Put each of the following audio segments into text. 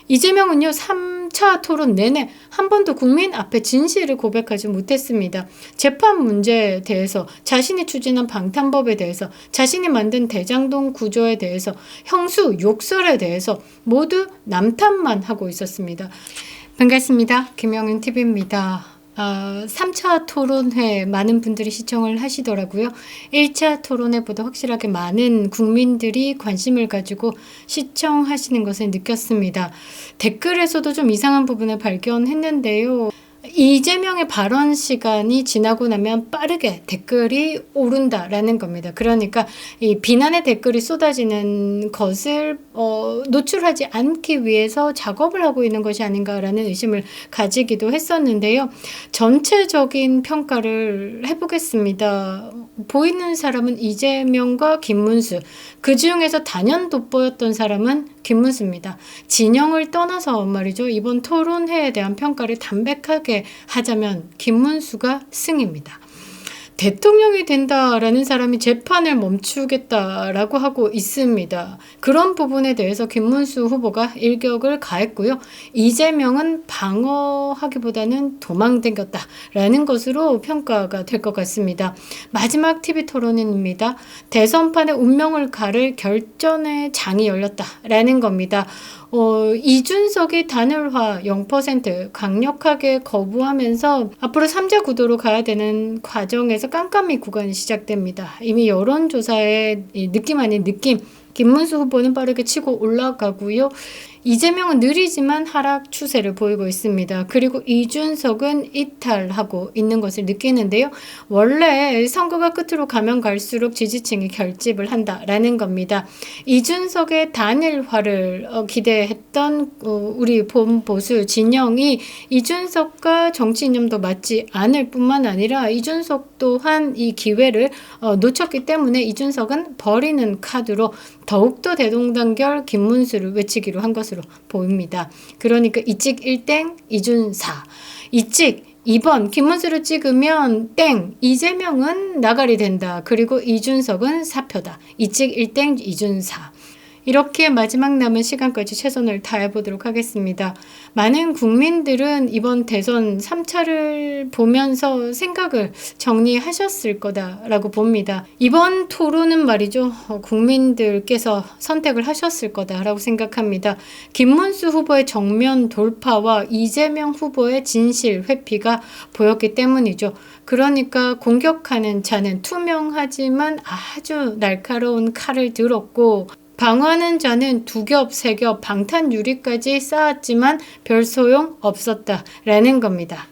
이재명은요, 3차 토론 내내 한 번도 국민 앞에 진실을 고백하지 못했습니다. 재판 문제에 대해서, 자신이 추진한 방탄법에 대해서, 자신이 만든 대장동 구조에 대해서, 형수 욕설에 대해서 모두 남탓만 하고 있었습니다. 반갑습니다. 김영은 TV입니다. 3차 토론회 많은 분들이 시청을 하시더라고요. 1차 토론회보다 확실하게 많은 국민들이 관심을 가지고 시청하시는 것을 느꼈습니다. 댓글에서도 좀 이상한 부분을 발견했는데요. 이재명의 발언 시간이 지나고 나면 빠르게 댓글이 오른다라는 겁니다. 그러니까 이 비난의 댓글이 쏟아지는 것을 노출하지 않기 위해서 작업을 하고 있는 것이 아닌가라는 의심을 가지기도 했었는데요. 전체적인 평가를 해보겠습니다. 보이는 사람은 이재명과 김문수, 그 중에서 단연 돋보였던 사람은 김문수입니다. 진영을 떠나서 말이죠. 이번 토론회에 대한 평가를 담백하게 하자면 김문수가 승입니다. 대통령이 된다라는 사람이 재판을 멈추겠다라고 하고 있습니다. 그런 부분에 대해서 김문수 후보가 일격을 가했고요. 이재명은 방어하기보다는 도망다녔다라는 것으로 평가가 될 것 같습니다. 마지막 TV 토론입니다. 대선판의 운명을 가를 결전의 장이 열렸다라는 겁니다. 이준석이 단일화 0% 강력하게 거부하면서 앞으로 3자 구도로 가야 되는 과정에서 깜깜이 구간이 시작됩니다. 이미 여론조사의 느낌 아닌 느낌, 김문수 후보는 빠르게 치고 올라가고요. 이재명은 느리지만 하락 추세를 보이고 있습니다. 그리고 이준석은 이탈하고 있는 것을 느끼는데요. 원래 선거가 끝으로 가면 갈수록 지지층이 결집을 한다라는 겁니다. 이준석의 단일화를 기대했던 우리 보수 진영이 이준석과 정치 이념도 맞지 않을 뿐만 아니라 이준석 또한 이 기회를 놓쳤기 때문에 이준석은 버리는 카드로 더욱더 대동단결 김문수를 외치기로 한 것으로 보입니다. 그러니까 이찍 1땡 이준사, 이찍 2번 김문수를 찍으면 땡, 이재명은 나가리 된다. 그리고 이준석은 사표다. 이찍 1땡 이준사. 이렇게 마지막 남은 시간까지 최선을 다해보도록 하겠습니다. 많은 국민들은 이번 대선 3차를 보면서 생각을 정리하셨을 거다라고 봅니다. 이번 토론은 말이죠. 국민들께서 선택을 하셨을 거다라고 생각합니다. 김문수 후보의 정면 돌파와 이재명 후보의 진실 회피가 보였기 때문이죠. 그러니까 공격하는 자는 투명하지만 아주 날카로운 칼을 들었고, 방어하는 자는 두 겹, 세 겹, 방탄 유리까지 쌓았지만 별 소용 없었다라는 겁니다.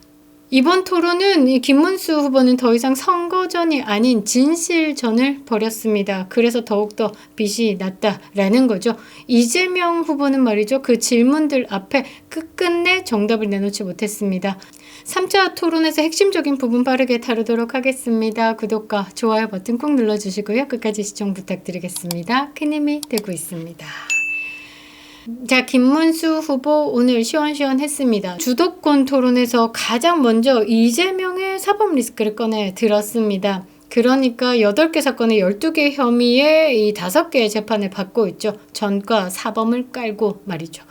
이번 토론은 이 김문수 후보는 더 이상 선거전이 아닌 진실전을 벌였습니다. 그래서 더욱더 빛이 났다라는 거죠. 이재명 후보는 말이죠. 그 질문들 앞에 끝끝내 정답을 내놓지 못했습니다. 3차 토론에서 핵심적인 부분 빠르게 다루도록 하겠습니다. 구독과 좋아요 버튼 꼭 눌러주시고요. 끝까지 시청 부탁드리겠습니다. 큰 힘이 되고 있습니다. 자, 김문수 후보 오늘 시원시원했습니다. 주도권 토론에서 가장 먼저 이재명의 사법 리스크를 꺼내 들었습니다. 그러니까 8개 사건에 12개 혐의에 이 5개의 재판을 받고 있죠. 전과 사범을 깔고 말이죠.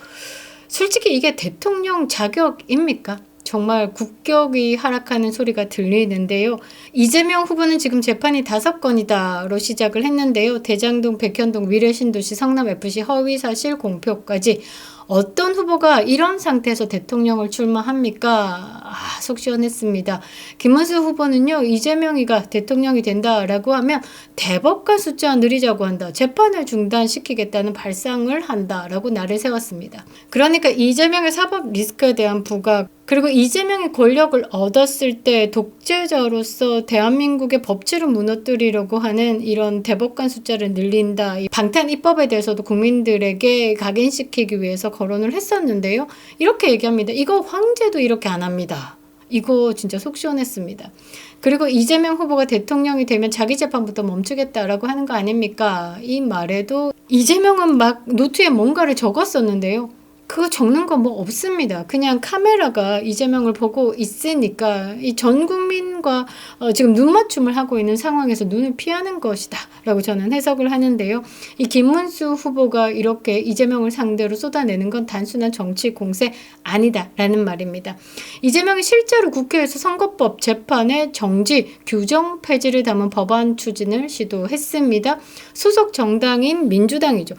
솔직히 이게 대통령 자격입니까? 정말 국격이 하락하는 소리가 들리는데요. 이재명 후보는 지금 재판이 5건이다로 시작을 했는데요. 대장동, 백현동, 미래신도시, 성남FC 허위사실 공표까지. 어떤 후보가 이런 상태에서 대통령을 출마합니까? 속 시원했습니다. 김문수 후보는요, 이재명이가 대통령이 된다라고 하면 대법관 숫자 늘리자고 한다. 재판을 중단시키겠다는 발상을 한다라고 날을 세웠습니다. 그러니까 이재명의 사법 리스크에 대한 부각, 그리고 이재명이 권력을 얻었을 때 독재자로서 대한민국의 법치를 무너뜨리려고 하는 이런 대법관 숫자를 늘린다. 방탄 입법에 대해서도 국민들에게 각인시키기 위해서 거론을 했었는데요. 이렇게 얘기합니다. 이거 황제도 이렇게 안 합니다. 이거 진짜 속 시원했습니다. 그리고 이재명 후보가 대통령이 되면 자기 재판부터 멈추겠다라고 하는 거 아닙니까? 이 말에도 이재명은 막 노트에 뭔가를 적었었는데요. 그거 적는 거 뭐 없습니다. 그냥 카메라가 이재명을 보고 있으니까 이 전 국민 이재명과 지금 눈맞춤을 하고 있는 상황에서 눈을 피하는 것이다 라고 저는 해석을 하는데요. 이 김문수 후보가 이렇게 이재명을 상대로 쏟아내는 건 단순한 정치 공세 아니다 라는 말입니다. 이재명이 실제로 국회에서 선거법 재판에 정지, 규정 폐지를 담은 법안 추진을 시도했습니다. 소속 정당인 민주당이죠.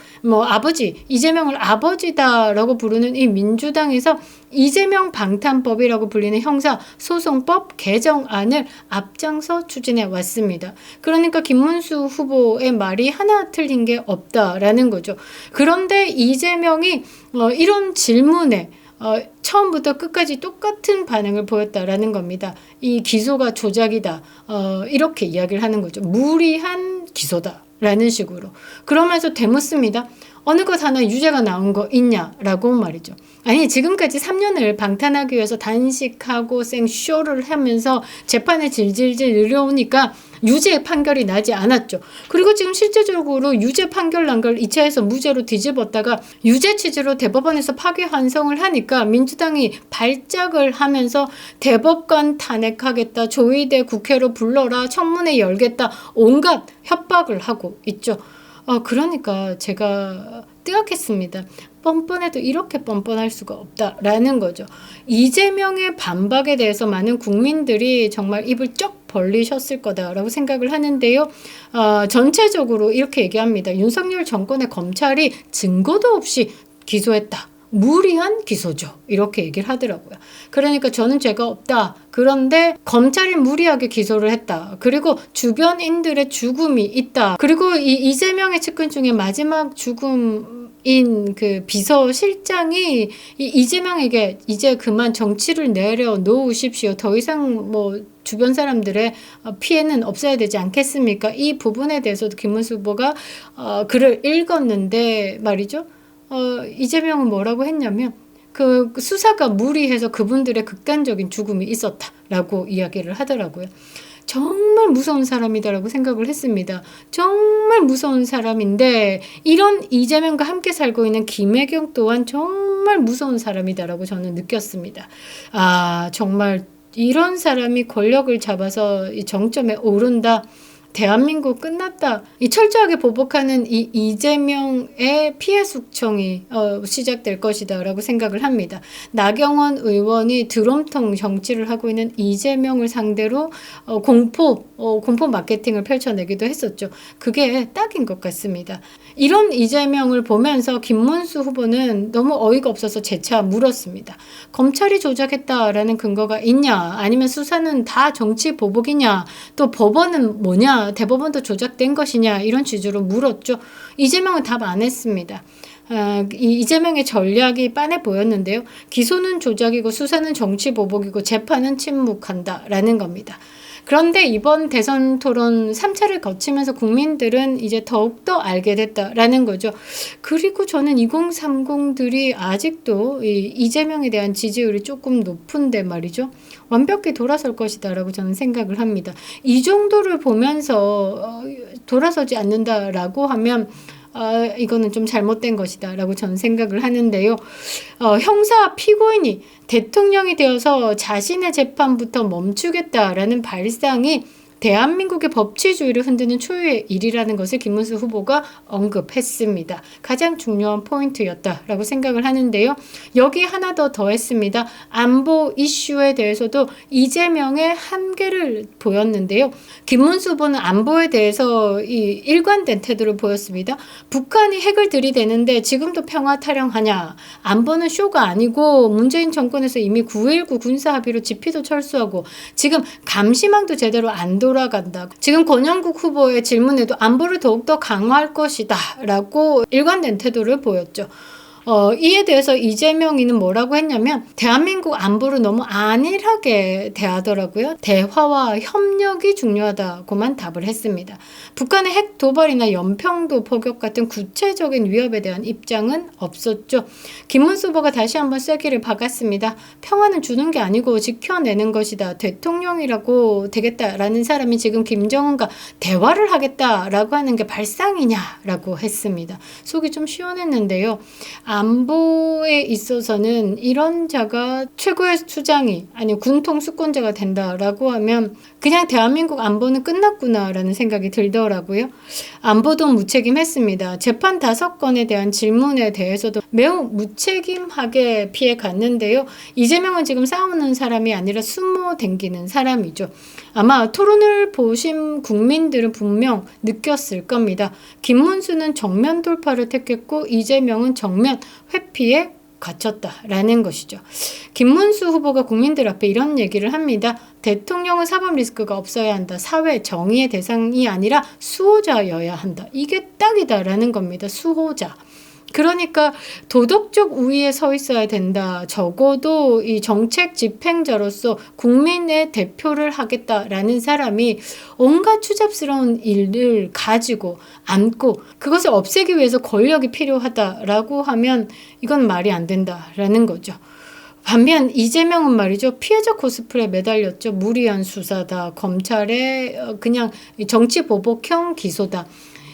이재명을 아버지다라고 부르는 이 민주당에서 이재명 방탄법이라고 불리는 형사소송법 개정안을 앞장서 추진해 왔습니다. 그러니까 김문수 후보의 말이 하나 틀린 게 없다라는 거죠. 그런데 이재명이 이런 질문에 처음부터 끝까지 똑같은 반응을 보였다라는 겁니다. 이 기소가 조작이다. 이렇게 이야기를 하는 거죠. 무리한 기소다. 라는 식으로. 그러면서 되묻습니다. 어느 것 하나 유죄가 나온 거 있냐라고 말이죠. 아니 지금까지 3년을 방탄하기 위해서 단식하고 생쇼를 하면서 재판에 질질질 늘어오니까 유죄 판결이 나지 않았죠. 그리고 지금 실제적으로 유죄 판결 난 걸 2차에서 무죄로 뒤집었다가 유죄 취지로 대법원에서 파기환송을 하니까 민주당이 발작을 하면서 대법관 탄핵하겠다, 조의대 국회로 불러라, 청문회 열겠다, 온갖 협박을 하고 있죠. 그러니까 제가 뜨악했습니다. 뻔뻔해도 이렇게 뻔뻔할 수가 없다라는 거죠. 이재명의 반박에 대해서 많은 국민들이 정말 입을 쩍 벌리셨을 거다라고 생각을 하는데요. 전체적으로 이렇게 얘기합니다. 윤석열 정권의 검찰이 증거도 없이 기소했다. 무리한 기소죠. 이렇게 얘기를 하더라고요. 그러니까 저는 죄가 없다. 그런데 검찰이 무리하게 기소를 했다. 그리고 주변인들의 죽음이 있다. 그리고 이 이재명의 측근 중에 마지막 죽음인 그 비서실장이 이재명에게 이제 그만 정치를 내려놓으십시오. 더 이상 주변 사람들의 피해는 없어야 되지 않겠습니까? 이 부분에 대해서도 김문수 후보가 글을 읽었는데 말이죠. 이재명은 뭐라고 했냐면 그 수사가 무리해서 그분들의 극단적인 죽음이 있었다라고 이야기를 하더라고요. 정말 무서운 사람이다라고 생각을 했습니다. 정말 무서운 사람인데 이런 이재명과 함께 살고 있는 김혜경 또한 정말 무서운 사람이다라고 저는 느꼈습니다. 정말 이런 사람이 권력을 잡아서 이 정점에 오른다. 대한민국 끝났다. 이 철저하게 보복하는 이 이재명의 피해 숙청이 시작될 것이다 라고 생각을 합니다. 나경원 의원이 드럼통 정치를 하고 있는 이재명을 상대로 공포 마케팅을 펼쳐내기도 했었죠. 그게 딱인 것 같습니다. 이런 이재명을 보면서 김문수 후보는 너무 어이가 없어서 재차 물었습니다. 검찰이 조작했다라는 근거가 있냐? 아니면 수사는 다 정치 보복이냐? 또 법원은 뭐냐? 대법원도 조작된 것이냐? 이런 취지로 물었죠. 이재명은 답 안 했습니다. 이재명의 전략이 빤해 보였는데요. 기소는 조작이고 수사는 정치 보복이고 재판은 침묵한다라는 겁니다. 그런데 이번 대선 토론 3차를 거치면서 국민들은 이제 더욱더 알게 됐다라는 거죠. 그리고 저는 2030들이 아직도 이재명에 대한 지지율이 조금 높은데 말이죠. 완벽히 돌아설 것이다라고 저는 생각을 합니다. 이 정도를 보면서 돌아서지 않는다라고 하면 이거는 좀 잘못된 것이다 라고 저는 생각을 하는데요. 형사 피고인이 대통령이 되어서 자신의 재판부터 멈추겠다라는 발상이 대한민국의 법치주의를 흔드는 초유의 일이라는 것을 김문수 후보가 언급했습니다. 가장 중요한 포인트였다라고 생각을 하는데요. 여기 하나 더 더했습니다. 안보 이슈에 대해서도 이재명의 한계를 보였는데요. 김문수 후보는 안보에 대해서 이 일관된 태도를 보였습니다. 북한이 핵을 들이대는데 지금도 평화 타령하냐. 안보는 쇼가 아니고 문재인 정권에서 이미 9.19 군사합의로 지피도 철수하고 지금 감시망도 제대로 안 돌아간다. 지금 권영국 후보의 질문에도 안보를 더욱더 강화할 것이다 라고 일관된 태도를 보였죠. 이에 대해서 이재명이는 뭐라고 했냐면 대한민국 안보를 너무 안일하게 대하더라고요. 대화와 협력이 중요하다고만 답을 했습니다. 북한의 핵 도발이나 연평도 포격 같은 구체적인 위협에 대한 입장은 없었죠. 김문수 후보가 다시 한번 쐐기를 박았습니다. 평화는 주는 게 아니고 지켜내는 것이다. 대통령이라고 되겠다라는 사람이 지금 김정은과 대화를 하겠다라고 하는 게 발상이냐라고 했습니다. 속이 좀 시원했는데요. 안보에 있어서는 이런 자가 최고의 수장이 아니 군통 수권자가 된다라고 하면 그냥 대한민국 안보는 끝났구나라는 생각이 들더라고요. 안보도 무책임했습니다. 재판 5건에 대한 질문에 대해서도 매우 무책임하게 피해갔는데요. 이재명은 지금 싸우는 사람이 아니라 숨어 댕기는 사람이죠. 아마 토론을 보신 국민들은 분명 느꼈을 겁니다. 김문수는 정면 돌파를 택했고 이재명은 정면 회피에 갇혔다라는 것이죠. 김문수 후보가 국민들 앞에 이런 얘기를 합니다. 대통령은 사법 리스크가 없어야 한다. 사회 정의의 대상이 아니라 수호자여야 한다. 이게 딱이다라는 겁니다. 수호자. 그러니까 도덕적 우위에 서 있어야 된다. 적어도 이 정책 집행자로서 국민의 대표를 하겠다라는 사람이 온갖 추잡스러운 일을 가지고 안고 그것을 없애기 위해서 권력이 필요하다라고 하면 이건 말이 안 된다라는 거죠. 반면 이재명은 말이죠. 피해자 코스프레에 매달렸죠. 무리한 수사다. 검찰의 그냥 정치보복형 기소다.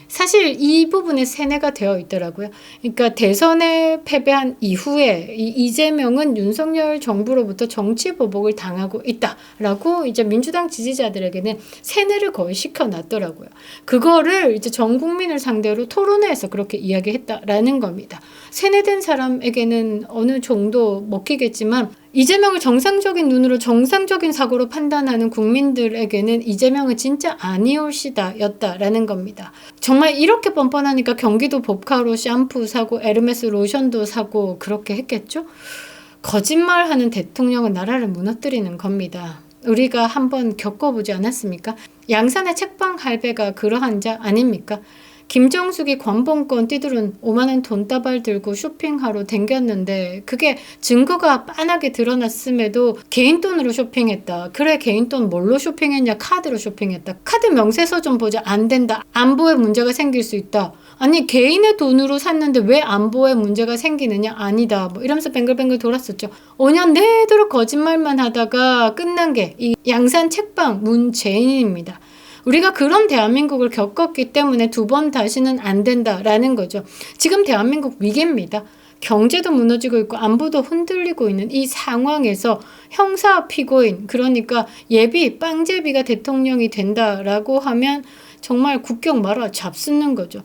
사실 이 부분에 세뇌가 되어 있더라고요. 그러니까 대선에 패배한 이후에 이재명은 윤석열 정부로부터 정치 보복을 당하고 있다라고 이제 민주당 지지자들에게는 세뇌를 거의 시켜놨더라고요. 그거를 이제 전 국민을 상대로 토론회에서 그렇게 이야기했다라는 겁니다. 세뇌된 사람에게는 어느 정도 먹히겠지만 이재명을 정상적인 눈으로 정상적인 사고로 판단하는 국민들에게는 이재명은 진짜 아니올시다 였다라는 겁니다. 정말 이렇게 뻔뻔하니까 경기도 법카로 샴푸 사고 에르메스 로션도 사고 그렇게 했겠죠? 거짓말하는 대통령은 나라를 무너뜨리는 겁니다. 우리가 한번 겪어보지 않았습니까? 양산의 책방 할배가 그러한 자 아닙니까? 김정숙이 관봉권 띠두른 5만 원 돈다발 들고 쇼핑하러 댕겼는데 그게 증거가 빤하게 드러났음에도 개인 돈으로 쇼핑했다. 그래 개인 돈 뭘로 쇼핑했냐? 카드로 쇼핑했다. 카드 명세서 좀 보자. 안 된다. 안보에 문제가 생길 수 있다. 아니 개인의 돈으로 샀는데 왜 안보에 문제가 생기느냐? 아니다. 뭐 이러면서 뱅글뱅글 돌았었죠. 5년 내도록 거짓말만 하다가 끝난 게 이 양산 책방 문재인입니다. 우리가 그런 대한민국을 겪었기 때문에 2번 다시는 안 된다라는 거죠. 지금 대한민국 위기입니다. 경제도 무너지고 있고 안보도 흔들리고 있는 이 상황에서 형사 피고인 그러니까 예비 빵제비가 대통령이 된다라고 하면 정말 국격 말아 잡수는 거죠.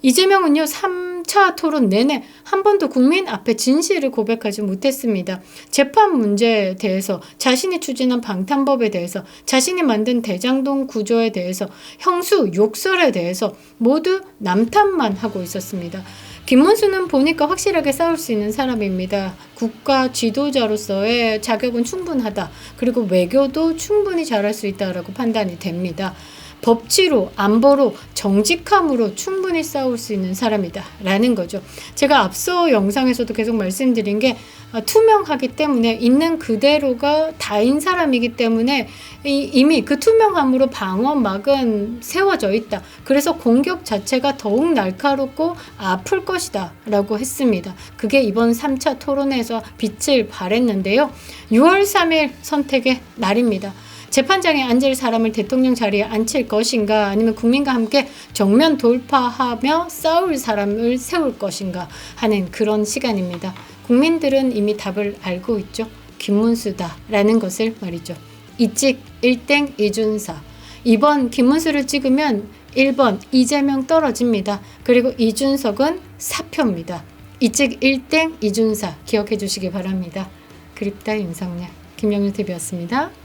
이재명은요 3차 토론 내내 한 번도 국민 앞에 진실을 고백하지 못했습니다. 재판 문제에 대해서 자신이 추진한 방탄법에 대해서 자신이 만든 대장동 구조에 대해서 형수 욕설에 대해서 모두 남탓만 하고 있었습니다. 김문수는 보니까 확실하게 싸울 수 있는 사람입니다. 국가 지도자로서의 자격은 충분하다. 그리고 외교도 충분히 잘할 수 있다라고 판단이 됩니다. 법치로 안보로 정직함으로 충분히 싸울 수 있는 사람이다 라는 거죠. 제가 앞서 영상에서도 계속 말씀드린 게 투명하기 때문에 있는 그대로가 다인 사람이기 때문에 이미 그 투명함으로 방어막은 세워져 있다. 그래서 공격 자체가 더욱 날카롭고 아플 것이다 라고 했습니다. 그게 이번 3차 토론에서 빛을 발했는데요. 6월 3일 선택의 날입니다. 재판장에 앉을 사람을 대통령 자리에 앉힐 것인가 아니면 국민과 함께 정면 돌파하며 싸울 사람을 세울 것인가 하는 그런 시간입니다. 국민들은 이미 답을 알고 있죠. 김문수다라는 것을 말이죠. 이찍 1땡 이준석. 이번 김문수를 찍으면 1번 이재명 떨어집니다. 그리고 이준석은 사표입니다. 이찍 1땡 이준석 기억해 주시기 바랍니다. 그립다 윤석열. 김영률TV였습니다.